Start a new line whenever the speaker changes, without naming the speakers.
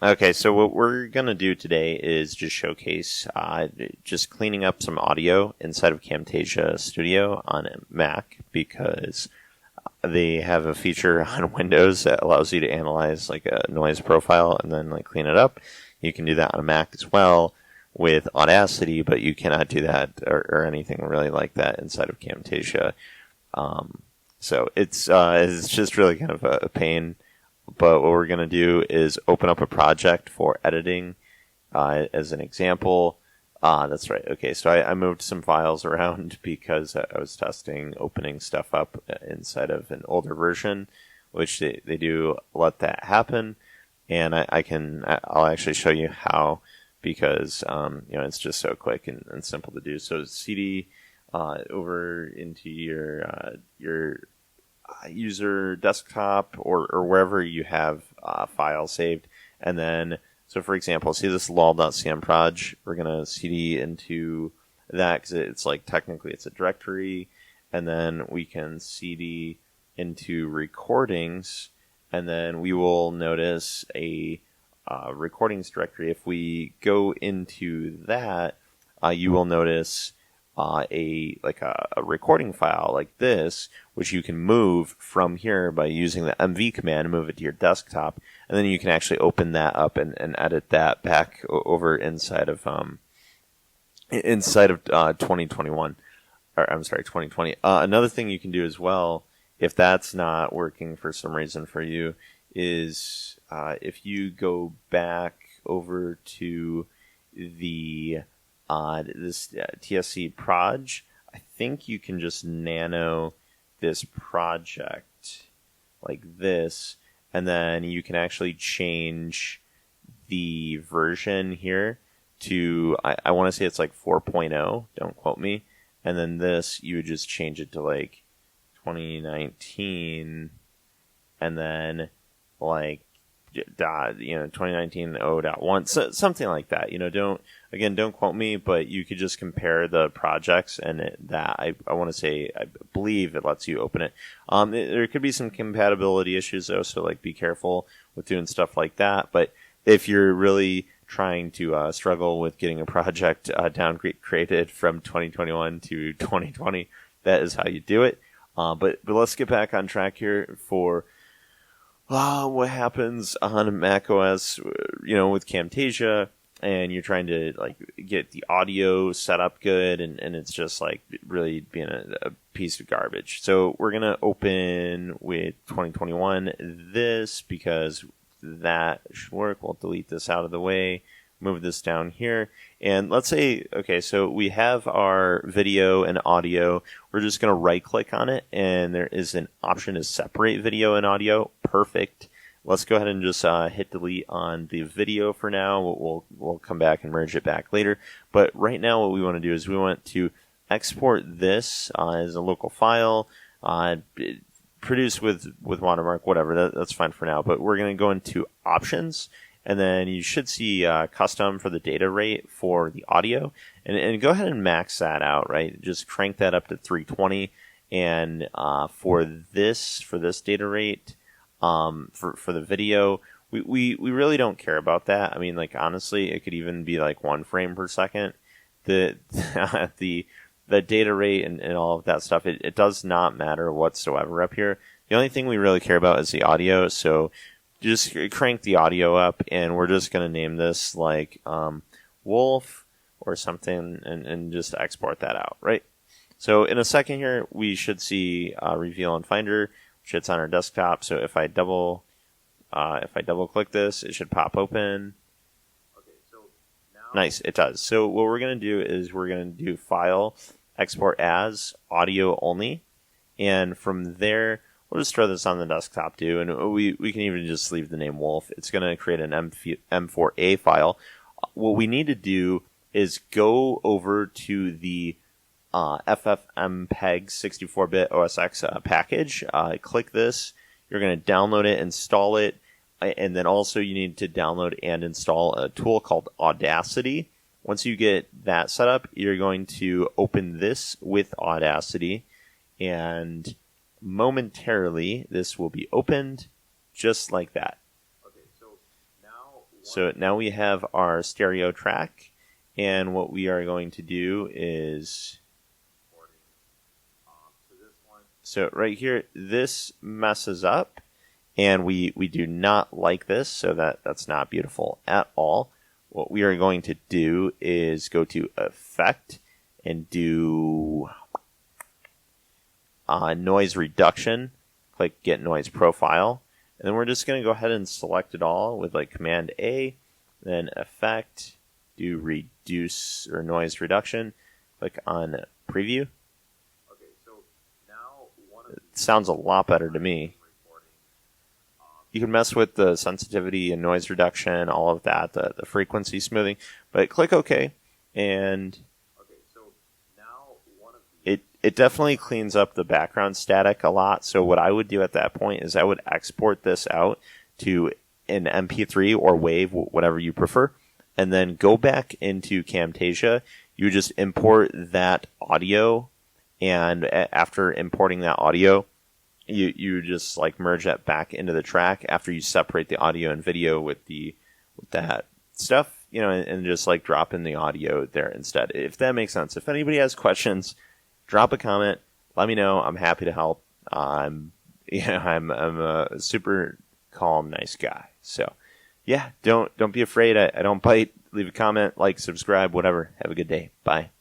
Okay, so what we're going to do today is just showcase just cleaning up some audio inside of Camtasia Studio on a Mac, because they have a feature on Windows that allows you to analyze like a noise profile and then like clean it up. You can do that on a Mac as well with Audacity, but you cannot do that or anything really like that inside of Camtasia. So it's just really kind of a pain. But what we're going to do is open up a project for editing as an example. That's right. Okay, so I moved some files around because I was testing opening stuff up inside of an older version, which they do let that happen. And I'll actually show you how, because it's just so quick and simple to do. So CD over into your user desktop or wherever you have files saved, and then so for example, see this lol.cm proj, we're gonna cd into that because it's like technically it's a directory, and then we can cd into recordings, and then we will notice a recordings directory. If we go into that, you will notice a recording file like this, which you can move from here by using the mv command and move it to your desktop, and then you can actually open that up and edit that back over inside of 2021, or I'm sorry, 2020. Another thing you can do as well, if that's not working for some reason for you, is if you go back over to the this TSC proj, I think you can just nano this project like this, and then you can actually change the version here to, I want to say it's like 4.0, don't quote me, and then this, you would just change it to like 2019, and then like 2019 0.1, so something like that. Don't quote me, but you could just compare the projects, and I want to say, I believe it lets you open it. There could be some compatibility issues though, so like be careful with doing stuff like that. But if you're really trying to struggle with getting a project downgraded from 2021 to 2020, that is how you do it. But let's get back on track here for what happens on macOS, with Camtasia, and you're trying to like get the audio set up good, and it's just like really being a piece of garbage. So we're going to open with 2021 this, because that should work. We'll delete this out of the way, move this down here, and let's say, okay, so we have our video and audio. We're just going to right click on it, and there is an option to separate video and audio. Perfect. Let's go ahead and just hit delete on the video for now. We'll come back and merge it back later. But right now what we want to do is we want to export this as a local file, produce with watermark, whatever. That's fine for now. But we're going to go into options, and then you should see custom for the data rate for the audio, and go ahead and max that out, right? Just crank that up to 320, and for this data rate, for the video, we really don't care about that. I mean, like, honestly, it could even be like 1 frame per second. The the data rate and all of that stuff, it does not matter whatsoever up here. The only thing we really care about is the audio, so just crank the audio up, and we're just going to name this like Wolf or something, and just export that out, right? So in a second here, we should see Reveal in Finder, which it's on our desktop. So if I double click this, it should pop open. Okay, so now nice, it does. So what we're going to do is we're going to do File, Export As, Audio Only, and from there we'll just throw this on the desktop too, and we can even just leave the name Wolf. It's going to create an M4A file. What we need to do is go over to the FFmpeg 64-bit OS X package. Click this. You're going to download it, install it, and then also you need to download and install a tool called Audacity. Once you get that set up, you're going to open this with Audacity, and momentarily this will be opened just like that. Okay, So now we have our stereo track, and what we are going to do is, so right here, this messes up, and we do not like this, so that's not beautiful at all. What we are going to do is go to Effect and do Noise Reduction. Click Get Noise Profile. And then we're just going to go ahead and select it all with like Command A, then Effect, do Reduce or Noise Reduction. Click on Preview. Okay, so now it sounds a lot better to me. You can mess with the sensitivity and noise reduction, all of that, the frequency smoothing, but click OK, and it definitely cleans up the background static a lot. So what I would do at that point is I would export this out to an MP3 or WAV, whatever you prefer, and then go back into Camtasia. You just import that audio, and after importing that audio, you just like merge that back into the track after you separate the audio and video with that stuff, and just like drop in the audio there instead. If that makes sense. If anybody has questions, drop a comment. Let me know. I'm happy to help. I'm a super calm, nice guy. So yeah, don't be afraid. I don't bite. Leave a comment, like, subscribe, whatever. Have a good day. Bye.